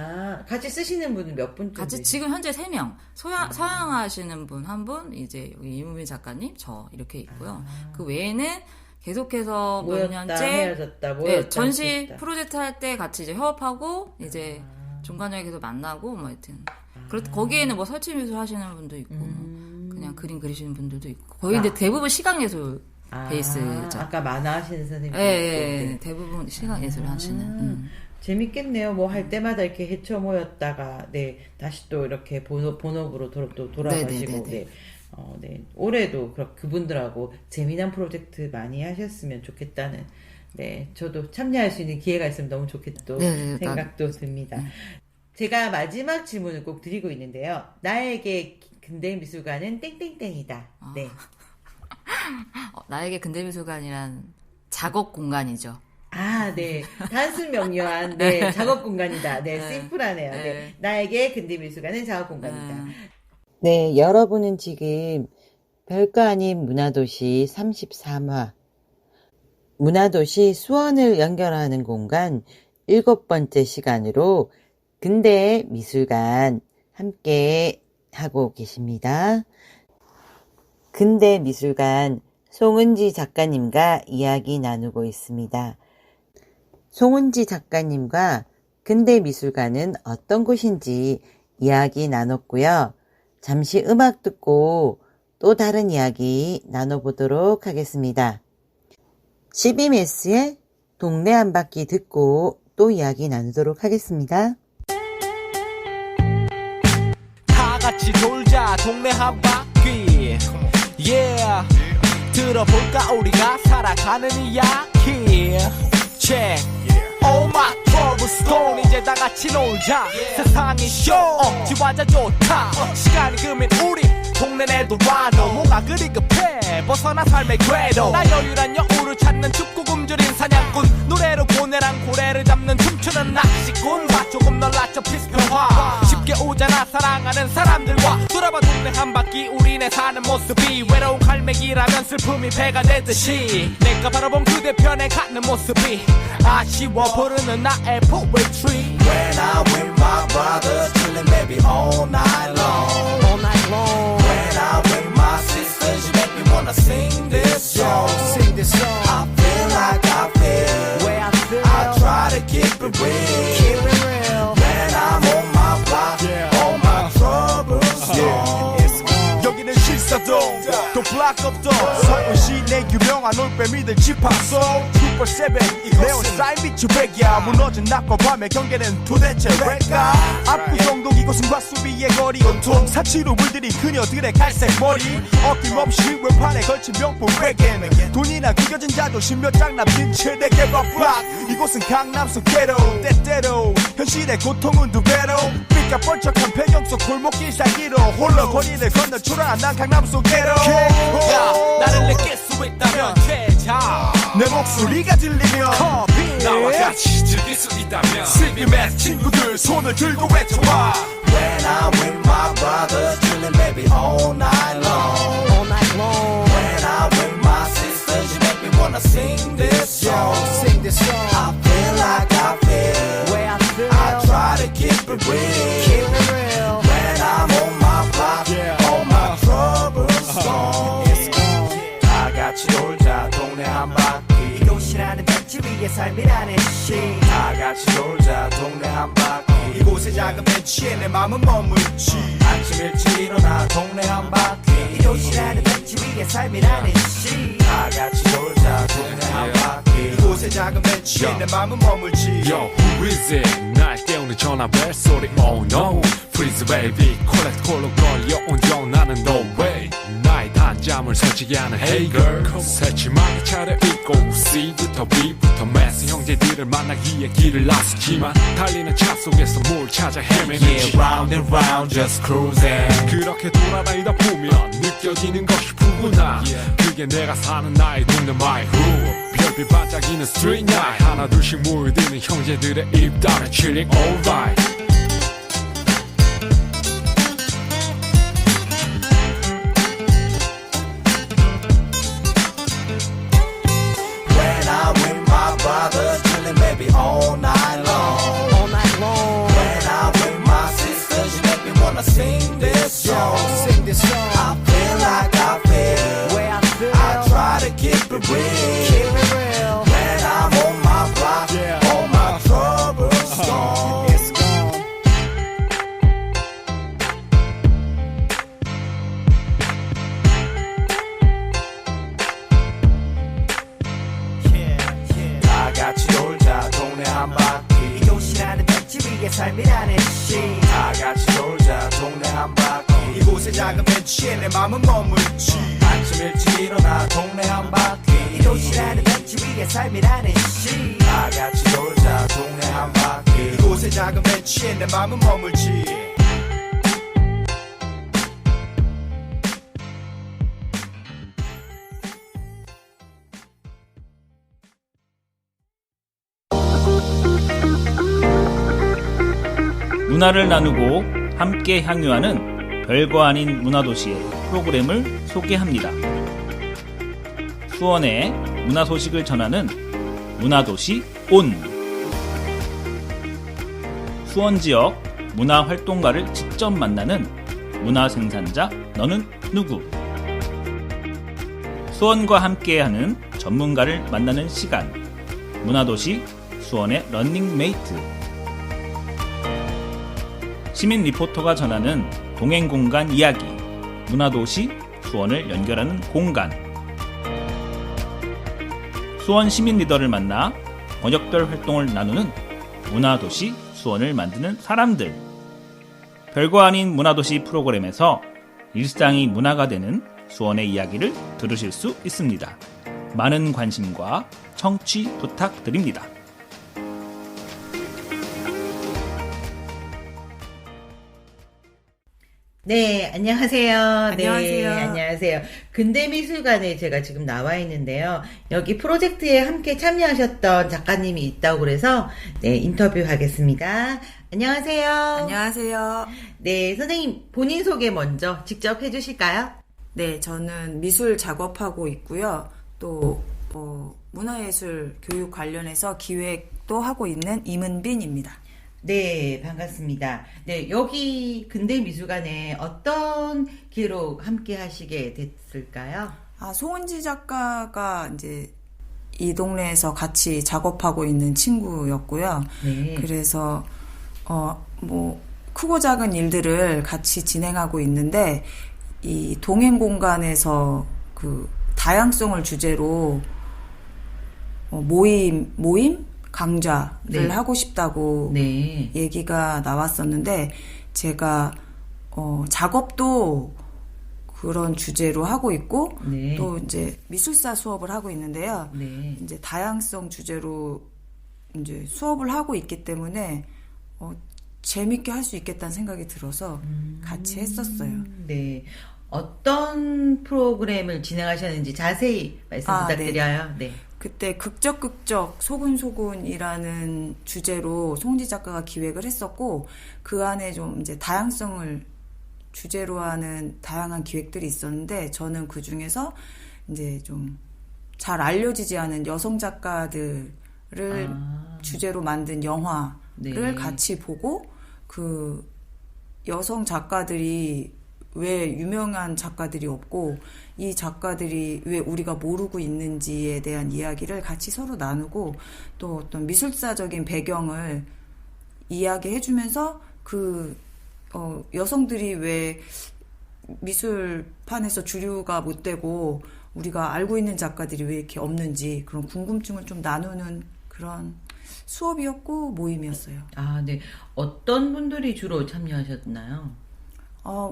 같이 쓰시는 분은 몇 분? 같이 지금 현재 3명 서양하시는 분 한 분, 이제 여기 이무미 작가님, 저 이렇게 있고요. 그 외에는 계속해서 몇 모였다, 년째 헤어졌다, 모였다, 네, 전시 헤어졌다. 프로젝트 할 때 같이 이제 협업하고 이제 중간중간에 계속 만나고 뭐 하여튼 거기에는 뭐 설치 미술 하시는 분도 있고 그냥 그림 그리시는 분들도 있고 거의 근데 대부분 시각 예술 베이스죠. 아까 만화 하시는 선생님도 예, 있고. 대부분 시각 예술 하시는. 재밌겠네요. 뭐 할 때마다 이렇게 헤쳐 모였다가 네 다시 또 이렇게 본업으로 또 돌아가시고 네네네네. 네 올해도 그분들하고 재미난 프로젝트 많이 하셨으면 좋겠다는 네 저도 참여할 수 있는 기회가 있으면 너무 좋겠다 네네, 생각도 듭니다. 제가 마지막 질문을 꼭 드리고 있는데요. 나에게 근대미술관은 땡땡땡이다. 네. 나에게 근대미술관이란 작업 공간이죠. 아, 네. 단순 명료한, 네, 작업 공간이다. 네, 네. 심플하네요. 네. 네. 나에게 근대미술관은 작업 공간이다. 네. 네, 여러분은 지금 별거 아닌 문화도시 33화, 문화도시 수원을 연결하는 공간 7번째 시간으로 근대 미술관 함께 하고 계십니다. 근대 미술관 송은지 작가님과 이야기 나누고 있습니다. 송은지 작가님과 근대 미술관은 어떤 곳인지 이야기 나눴고요. 잠시 음악 듣고 또 다른 이야기 나눠보도록 하겠습니다. 12매스의 동네 한 바퀴 듣고 또 이야기 나누도록 하겠습니다. 다 같이 돌자 동네 한 바퀴 yeah 들어볼까 우리가 살아가는 이야기 check all my troubles gone 이제 다 같이 놀자 세상이 쇼 지화자 좋다 시간이 금인 우리 동네에도 와도 뭐가 그리 급해 벗어나 삶의 궤도 나 여유란 여우를 찾는 춥고 굶주린 사냥꾼 노래로 고뇌랑 고래를 잡는 춤추는 낚시꾼 봐 조금 놀라쳐 피스평화 쉽게 오잖아 사랑하는 사람들과 돌아봐 동네 한 바퀴 우리네 사는 모습이 외로운 갈매기라면 슬픔이 배가 되듯이 내가 바라본 그대편에 가는 모습이 아쉬워 부르는 나의 poetry When I'm with my brothers, chillin' maybe all night long. all night long When I'm with my sisters, you make me wanna sing this song. sing this song I feel like I feel. 락업도 서울시내 유명한 올빼미들 집합소 슈퍼세븐 네온사인 비추백이야 무너진 낮과 밤의 경계는 도대체 왜일까 압구정동 이곳은 과수비의 거리 온통 사치로 물들인 그녀들의 갈색 머리 어김없이 외판에 걸친 명품 외계는 돈이나 구겨진 자존심 몇 장 남긴 최대 개밥 이곳은 강남 속 게로 때때로 현실의 고통은 두 배로 빛과 번쩍한 배경 속 골목길 사이로 홀로 거리를 건너 초라한 난 강남 속에로 나를 느낄 수 있다면 퇴자 내 목소리가 들리면 나와 같이 즐길 수 있다면 슬기맨 친구들 손을 들고 외쳐봐 When I'm with my brothers, chillin' maybe all night long. All night long. When I'm with my sisters, you make me wanna sing this song. Sing this song. I feel like I feel. Where I feel. I try to keep it real. Keep it real. When I'm on my block, all my troubles gone. It's gone. 다 같이 놀자 동네 한 바퀴. 이곳이라는 벤치 위에 삶이라는 시. 다 같이 놀자 동네 한 바퀴. 이곳에 작은 벤치에 내 맘은 머물지 아침 일찍 일어나 동네 한 바퀴 이곳이라는 벤치 위에 삶이라는 시 다 같이 놀자 동네 한 바퀴 이곳에 작은 벤치에 내 맘은 머물지 Yo, who is it? 날 깨우는 전화 벨소리 Oh no, freeze baby 콜렉트 콜로 걸려온 전화는 no way 나의 단잠을 설치게 하는 Hey girl 새침하게 차려입고 C부터 B부터 매스 형제들을 만나기에 길을 나섰지만 달리는 차 속에서 뭘 찾아 헤매는지 Yeah, round and round just cruising 그렇게 돌아다니다 보면 느껴지는 것이 푸근함 그게 내가 사는 나의 동네 my hood 별빛 반짝이는 street night 하나 둘씩 모여드는 형제들의 입담에 chilling alright When I'm with my brothers chillin' maybe all night long All night long When I'm with my sisters you make me wanna sing this song Sing this song I feel like I feel Where I feel I try to keep it real Keep it real When I'm on my block all my troubles gone It's gone 다 같이 놀자 동네 한 바퀴 이곳이라는 벤치 위에 삶이라는 시 다 같이 놀자 동네 한 바퀴 이곳에 작은 벤치에 내 맘은 머물지 아침 일찍 일어나 동네 한 바퀴 이곳이라는 벤치 위에 삶이라는 시 다 같이 놀자 동네 한 바퀴 이곳에 작은 벤치에 내 맘은 머물지 문화를 나누고 함께 향유하는 별거 아닌 문화도시의 프로그램을 소개합니다. 수원의 문화 소식을 전하는 문화도시 온. 수원 지역 문화 활동가를 직접 만나는 문화 생산자 너는 누구? 수원과 함께하는 전문가를 만나는 시간. 문화도시 수원의 런닝메이트. 시민 리포터가 전하는 동행공간 이야기, 문화도시 수원을 연결하는 공간. 수원 시민 리더를 만나 번역별 활동을 나누는 문화도시 수원을 만드는 사람들. 별거 아닌 문화도시 프로그램에서 일상이 문화가 되는 수원의 이야기를 들으실 수 있습니다. 많은 관심과 청취 부탁드립니다. 네, 안녕하세요. 안녕하세요. 네, 안녕하세요. 근대미술관에 제가 지금 나와 있는데요. 여기 프로젝트에 함께 참여하셨던 작가님이 있다고 그래서 네, 인터뷰하겠습니다. 안녕하세요. 안녕하세요. 네, 선생님 본인 소개 먼저 직접 해주실까요? 네, 저는 미술 작업하고 있고요. 또 문화예술 교육 관련해서 기획도 하고 있는 임은빈입니다. 네, 반갑습니다. 네, 여기 근대미술관에 어떤 기회로 함께 하시게 됐을까요? 송은지 작가가 이제 이 동네에서 같이 작업하고 있는 친구였고요. 네. 그래서 크고 작은 일들을 같이 진행하고 있는데 이 동행 공간에서 그 다양성을 주제로 모임 강좌를 네. 하고 싶다고 네. 얘기가 나왔었는데 제가 작업도 그런 주제로 하고 있고 네. 또 이제 미술사 수업을 하고 있는데요. 네. 이제 다양성 주제로 이제 수업을 하고 있기 때문에 재밌게 할 수 있겠다는 생각이 들어서 같이 했었어요. 네. 어떤 프로그램을 진행하셨는지 자세히 말씀 부탁드려요. 네. 그때 극적극적 소근소근이라는 주제로 송지 작가가 기획을 했었고 그 안에 좀 이제 다양성을 주제로 하는 다양한 기획들이 있었는데 저는 그 중에서 이제 좀 잘 알려지지 않은 여성 작가들을 주제로 만든 영화를 네. 같이 보고 그 여성 작가들이 왜 유명한 작가들이 없고 이 작가들이 왜 우리가 모르고 있는지에 대한 이야기를 같이 서로 나누고 또 어떤 미술사적인 배경을 이야기해주면서 그 여성들이 왜 미술판에서 주류가 못 되고 우리가 알고 있는 작가들이 왜 이렇게 없는지 그런 궁금증을 좀 나누는 그런 수업이었고 모임이었어요. 아, 네. 어떤 분들이 주로 참여하셨나요?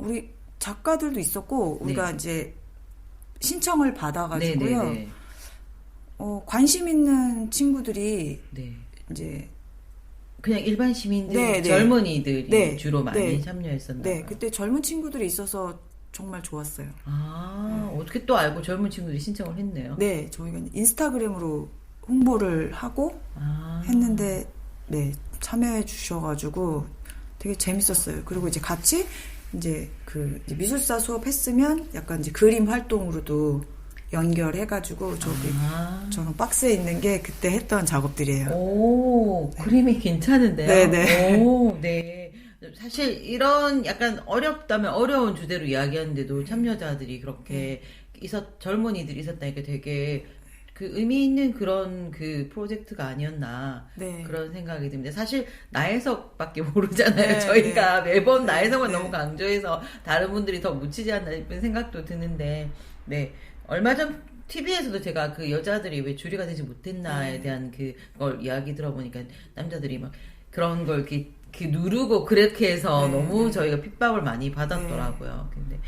우리 작가들도 있었고 우리가 네. 이제 신청을 받아가지고요. 네네네. 관심 있는 친구들이 네. 이제 그냥 일반 시민들, 네, 네. 젊은이들이 네. 주로 많이 네. 참여했었나요? 네, 그때 젊은 친구들이 있어서 정말 좋았어요. 어떻게 또 알고 젊은 친구들이 신청을 했네요. 네, 저희가 인스타그램으로 홍보를 하고 했는데 네, 참여해 주셔가지고 되게 재밌었어요. 그리고 이제 같이 이제 이제 미술사 수업 했으면 약간 이제 그림 활동으로도 연결해가지고 저는 박스에 있는 게 그때 했던 작업들이에요. 오, 그림이 괜찮은데요? 네네. 오, 네. 사실 이런 약간 어렵다면 어려운 주제로 이야기하는데도 참여자들이 그렇게 젊은이들이 있었다니까 되게 그 의미 있는 그런 그 프로젝트가 아니었나 네. 그런 생각이 듭니다. 사실 나혜석밖에 모르잖아요. 네, 저희가 네. 매번 네, 나혜석만 네. 너무 강조해서 다른 분들이 더 묻히지 않나 싶은 생각도 드는데 네. 얼마 전 TV에서도 제가 그 여자들이 왜 주류가 되지 못했나에 대한 그걸 이야기 들어보니까 남자들이 막 그런 걸 이렇게 누르고 그렇게 해서 너무 저희가 핍박을 많이 받았더라고요. 근데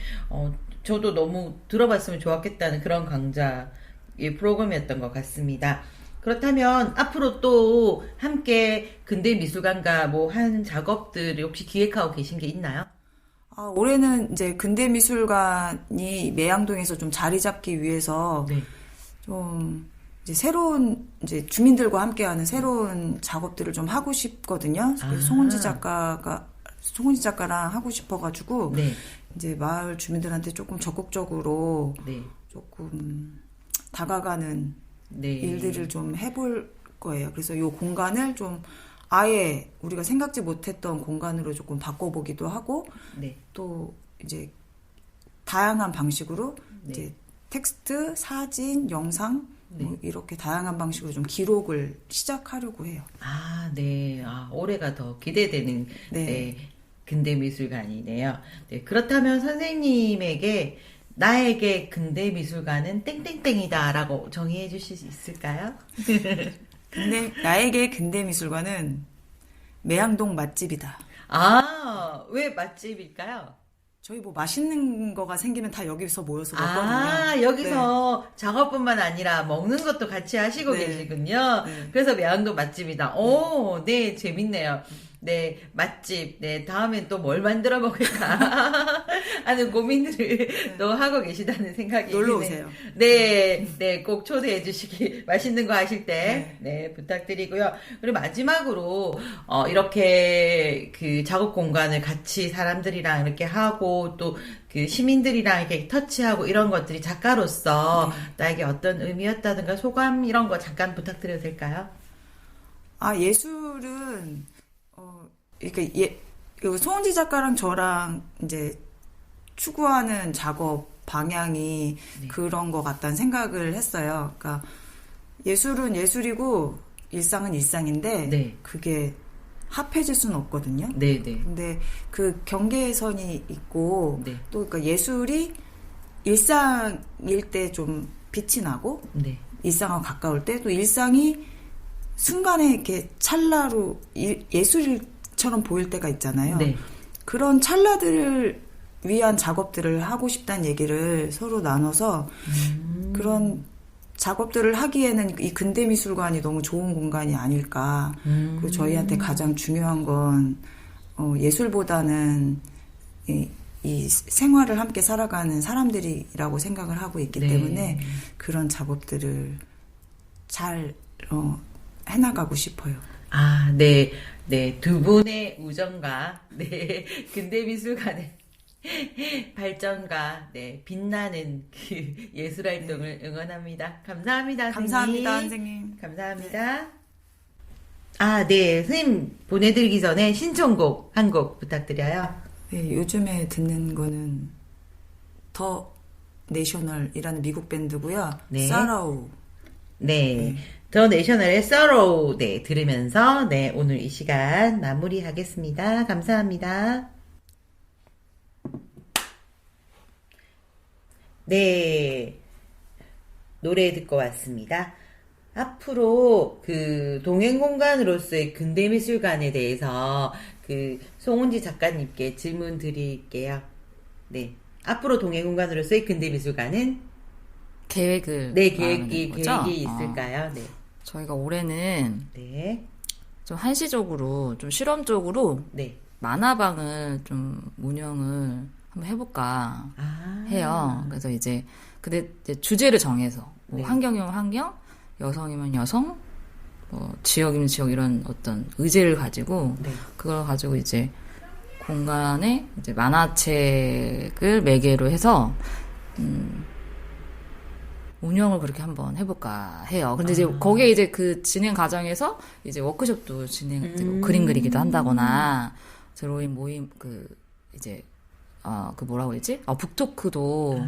저도 너무 들어봤으면 좋았겠다는 그런 강좌의 프로그램이었던 것 같습니다. 그렇다면 앞으로 또 함께 근대미술관과 뭐 한 작업들을 혹시 기획하고 계신 게 있나요? 올해는 이제 근대미술관이 매양동에서 좀 자리 잡기 위해서 네. 좀 이제 새로운 이제 주민들과 함께하는 새로운 작업들을 좀 하고 싶거든요. 그래서 송은지 작가랑 하고 싶어가지고 네. 이제 마을 주민들한테 조금 적극적으로 네. 조금 다가가는 네. 일들을 좀 해볼 거예요. 그래서 이 공간을 좀 아예 우리가 생각지 못했던 공간으로 조금 바꿔보기도 하고 네. 또 이제 다양한 방식으로 네. 이제 텍스트, 사진, 영상 뭐 이렇게 다양한 방식으로 좀 기록을 시작하려고 해요. 네. 올해가 더 기대되는 네. 네, 근대미술관이네요. 네, 그렇다면 선생님에게 나에게 근대미술관은 땡땡땡이다라고 정의해 주실 수 있을까요? 근데 나에게 근대미술관은 매양동 맛집이다. 왜 맛집일까요? 저희 뭐 맛있는 거가 생기면 다 여기서 모여서 먹거든요. 여기서 작업뿐만 아니라 먹는 것도 같이 하시고 네. 계시군요. 네. 그래서 매양동 맛집이다. 네, 재밌네요. 네, 맛집. 네, 다음엔 또 뭘 만들어 먹을까 하는 고민들을 또 하고 계시다는 생각이 놀러 드네요. 오세요. 네, 꼭 초대해 주시기, 맛있는 거 하실 때, 네, 부탁드리고요. 그리고 마지막으로, 이렇게 그 작업 공간을 같이 사람들이랑 이렇게 하고, 또 그 시민들이랑 이렇게 터치하고 이런 것들이 작가로서 나에게 어떤 의미였다든가 소감 이런 거 잠깐 부탁드려도 될까요? 예술은, 그러니까 송은지 작가랑 저랑 이제 추구하는 작업 방향이 그런 것 같다는 생각을 했어요. 그러니까 예술은 예술이고 일상은 일상인데 그게 합해질 수는 없거든요. 네네. 근데 그 경계선이 있고 또 그러니까 예술이 일상일 때 좀 빛이 나고 네. 일상하고 가까울 때 또 일상이 순간에 이렇게 찰나로 예술처럼 보일 때가 있잖아요. 네. 그런 찰나들을 위한 작업들을 하고 싶다는 얘기를 서로 나눠서 그런 작업들을 하기에는 이 근대미술관이 너무 좋은 공간이 아닐까. 그리고 저희한테 가장 중요한 건 예술보다는 이 생활을 함께 살아가는 사람들이라고 생각을 하고 있기 네. 때문에 그런 작업들을 잘 해나가고 싶어요. 아, 네. 네. 두 분의 우정과, 네. 근대미술관의 발전과, 네. 빛나는 그 예술활동을 응원합니다. 감사합니다, 감사합니다, 선생님. 감사합니다. 아, 네. 선생님 보내드리기 전에 신청곡 한 곡 부탁드려요. 네, 요즘에 듣는 거는 더 내셔널이라는 미국 밴드고요. 네. 사라우. 네. 더 내셔널의 Sorrow, 네, 들으면서, 네, 오늘 이 시간 마무리하겠습니다. 감사합니다. 네. 노래 듣고 왔습니다. 앞으로 그 동행공간으로서의 근대미술관에 대해서 그 송은지 작가님께 질문 드릴게요. 네. 앞으로 동행공간으로서의 근대미술관은? 계획을. 네, 말하는 거죠? 계획이 있을까요? 네. 저희가 올해는 네. 좀 한시적으로, 좀 실험적으로 네. 만화방을 좀 운영을 한번 해볼까 해요. 그래서 근데 이제 주제를 정해서, 뭐 네. 환경이면 환경, 여성이면 여성, 뭐 지역이면 지역 이런 어떤 의제를 가지고, 네. 그걸 가지고 이제 공간에 이제 만화책을 매개로 해서, 운영을 그렇게 한번 해볼까 해요. 근데 이제 거기에 이제 그 진행 과정에서 이제 워크숍도 진행, 그림 그리기도 한다거나, 드로잉 모임, 이제, 그 뭐라고 그러지? 북토크도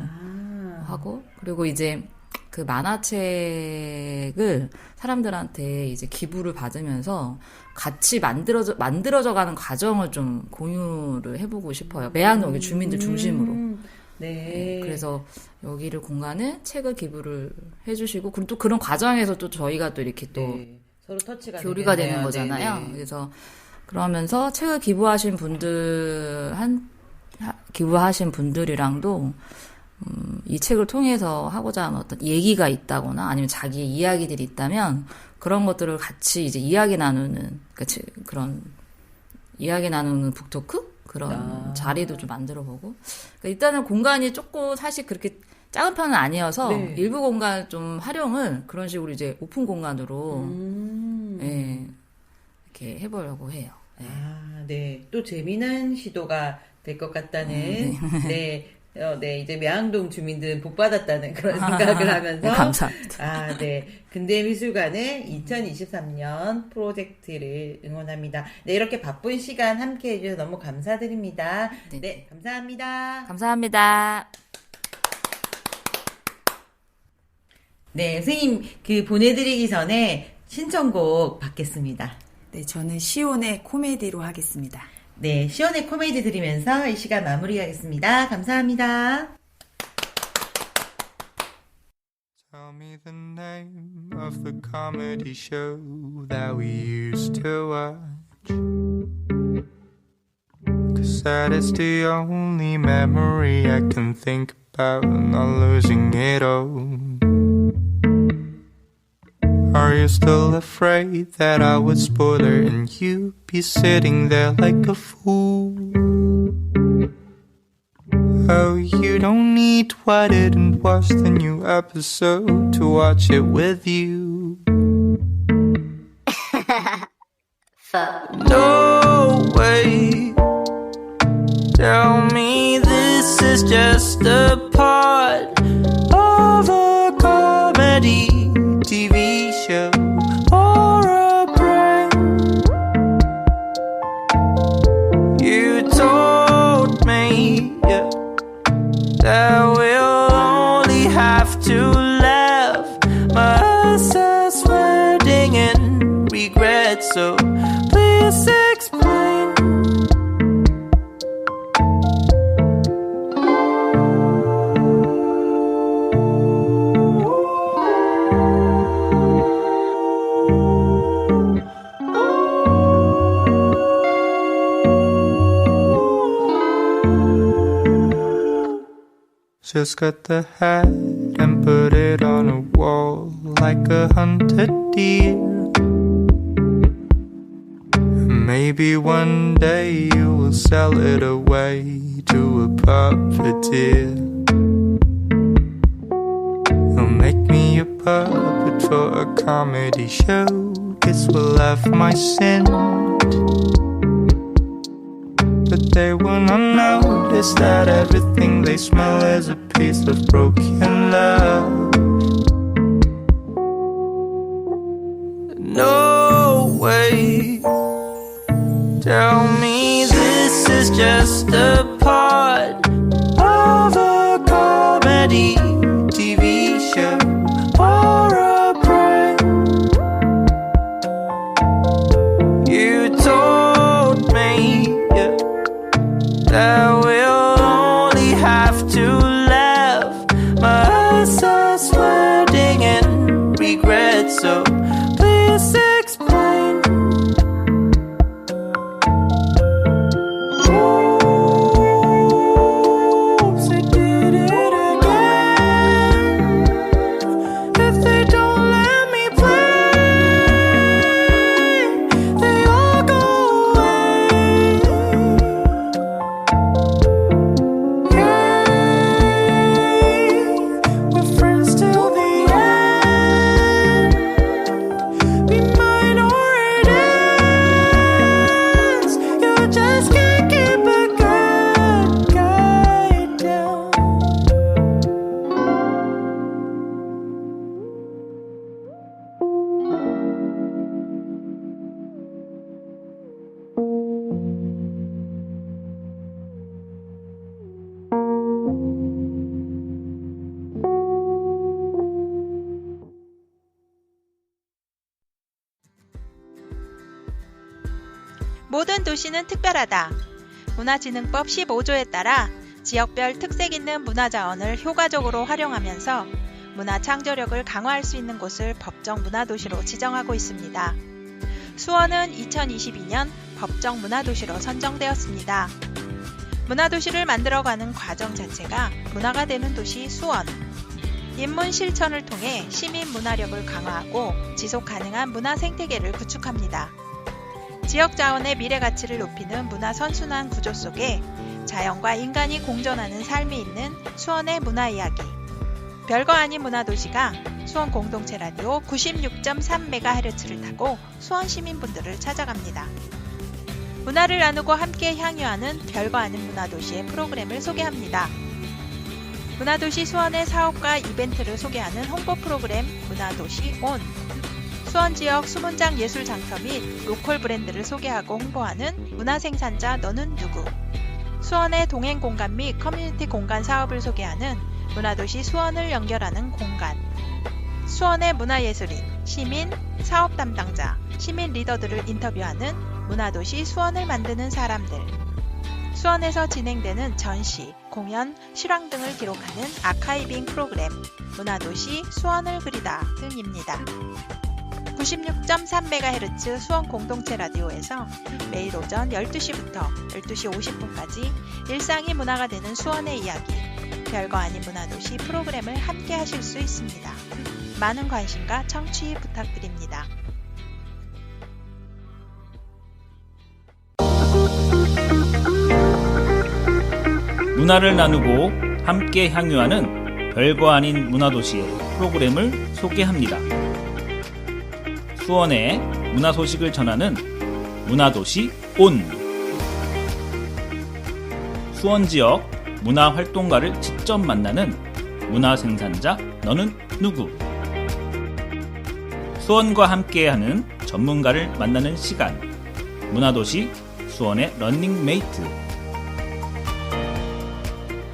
하고, 그리고 이제 그 만화책을 사람들한테 이제 기부를 받으면서 같이 만들어져 가는 과정을 좀 공유를 해보고 싶어요. 매한동의 주민들 중심으로. 네. 그래서 여기를 공간에 책을 기부를 해주시고, 그리고 또 그런 과정에서 또 저희가 또 이렇게 또 네. 서로 터치가 교류가 되겠네요. 되는 거잖아요. 네네. 그래서 그러면서 책을 기부하신 분들이랑도 이 책을 통해서 하고자 하는 어떤 얘기가 있다거나 아니면 자기의 이야기들이 있다면 그런 것들을 같이 이제 이야기 나누는 그런 이야기 나누는 북토크 그런 자리도 좀 만들어보고 그러니까 일단은 공간이 조금 사실 그렇게 작은 편은 아니어서 네. 일부 공간 좀 활용을 그런 식으로 이제 오픈 공간으로 예, 이렇게 해보려고 해요. 예. 아, 네. 또 재미난 시도가 될 것 같다는, 네. 네, 이제 매항동 주민들은 복받았다는 그런 생각을 하면서. 네, 감사합니다. 네. 근대미술관의 2023년 프로젝트를 응원합니다. 네, 이렇게 바쁜 시간 함께 해주셔서 너무 감사드립니다. 네, 감사합니다. 감사합니다. 네, 선생님, 보내드리기 전에 신청곡 받겠습니다. 네, 저는 시온의 코미디로 하겠습니다. 네, 시온의 코미디 들으면서 이 시간 마무리하겠습니다. 감사합니다. Tell me the name of the comedy show that we used to watch. 'Cause that is the only memory I can think about, not losing it all. Are you still afraid that I would spoil her and you be sitting there like a fool? Oh, you don't need to write it and watch the new episode to watch it with you. No way. Tell me this is just a part of a comedy TV show or a prank. You told me that we'll only have to laugh myself sweating in regret, so please explain. just cut the hat and put it on a wall like a hunted deer. Maybe one day you will sell it away to a puppeteer. He'll make me a puppet for a comedy show. Kids will laugh my scent, but they will not notice that everything they smell is a piece of broken love. No way. Tell me this is just a part of a comedy TV show or a prank. You told me that we'll only have to laugh. My eyes are sweating in regret, so please explain. Oops, I did it again. If they don't let me play, they all go away. We're friends till the end. Be mine or it ends. You just can't keep a good guy down. 모든 도시는 특별하다. 문화진흥법 15조에 따라 지역별 특색 있는 문화자원을 효과적으로 활용하면서 문화 창조력을 강화할 수 있는 곳을 법정 문화도시로 지정하고 있습니다. 수원은 2022년 법정 문화도시로 선정되었습니다. 문화도시를 만들어가는 과정 자체가 문화가 되는 도시 수원. 인문 실천을 통해 시민 문화력을 강화하고 지속 가능한 문화 생태계를 구축합니다. 지역 자원의 미래 가치를 높이는 문화 선순환 구조 속에 자연과 인간이 공존하는 삶이 있는 수원의 문화 이야기. 별거 아닌 문화도시가 수원 공동체 라디오 96.3MHz를 타고 수원 시민분들을 찾아갑니다. 문화를 나누고 함께 향유하는 별거 아닌 문화도시의 프로그램을 소개합니다. 문화도시 수원의 사업과 이벤트를 소개하는 홍보 프로그램 문화도시 온. 수원 지역 수문장 예술 장터 및 로컬 브랜드를 소개하고 홍보하는 문화생산자 너는 누구. 수원의 동행 공간 및 커뮤니티 공간 사업을 소개하는 문화도시 수원을 연결하는 공간. 수원의 문화예술인, 시민, 사업 담당자, 시민 리더들을 인터뷰하는 문화도시 수원을 만드는 사람들. 수원에서 진행되는 전시, 공연, 실황 등을 기록하는 아카이빙 프로그램 문화도시 수원을 그리다 등입니다. 96.3MHz 수원 공동체 라디오에서 매일 오전 12시부터 12시 50분까지 일상이 문화가 되는 수원의 이야기, 별거 아닌 문화도시 프로그램을 함께 하실 수 있습니다. 많은 관심과 청취 부탁드립니다. 문화를 나누고 함께 향유하는 별거 아닌 문화도시의 프로그램을 소개합니다. 수원의 문화 소식을 전하는 문화도시 온. 수원 지역 문화 활동가를 직접 만나는 문화 생산자 너는 누구. 수원과 함께하는 전문가를 만나는 시간. 문화도시 수원의 런닝메이트.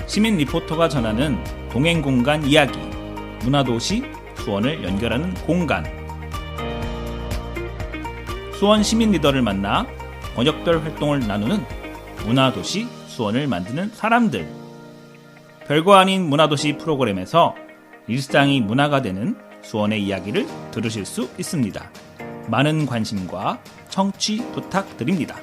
시민 리포터가 전하는 동행공간 이야기. 문화도시 수원을 연결하는 공간. 수원 시민 리더를 만나 번역별 활동을 나누는 문화도시 수원을 만드는 사람들. 별거 아닌 문화도시 프로그램에서 일상이 문화가 되는 수원의 이야기를 들으실 수 있습니다. 많은 관심과 청취 부탁드립니다.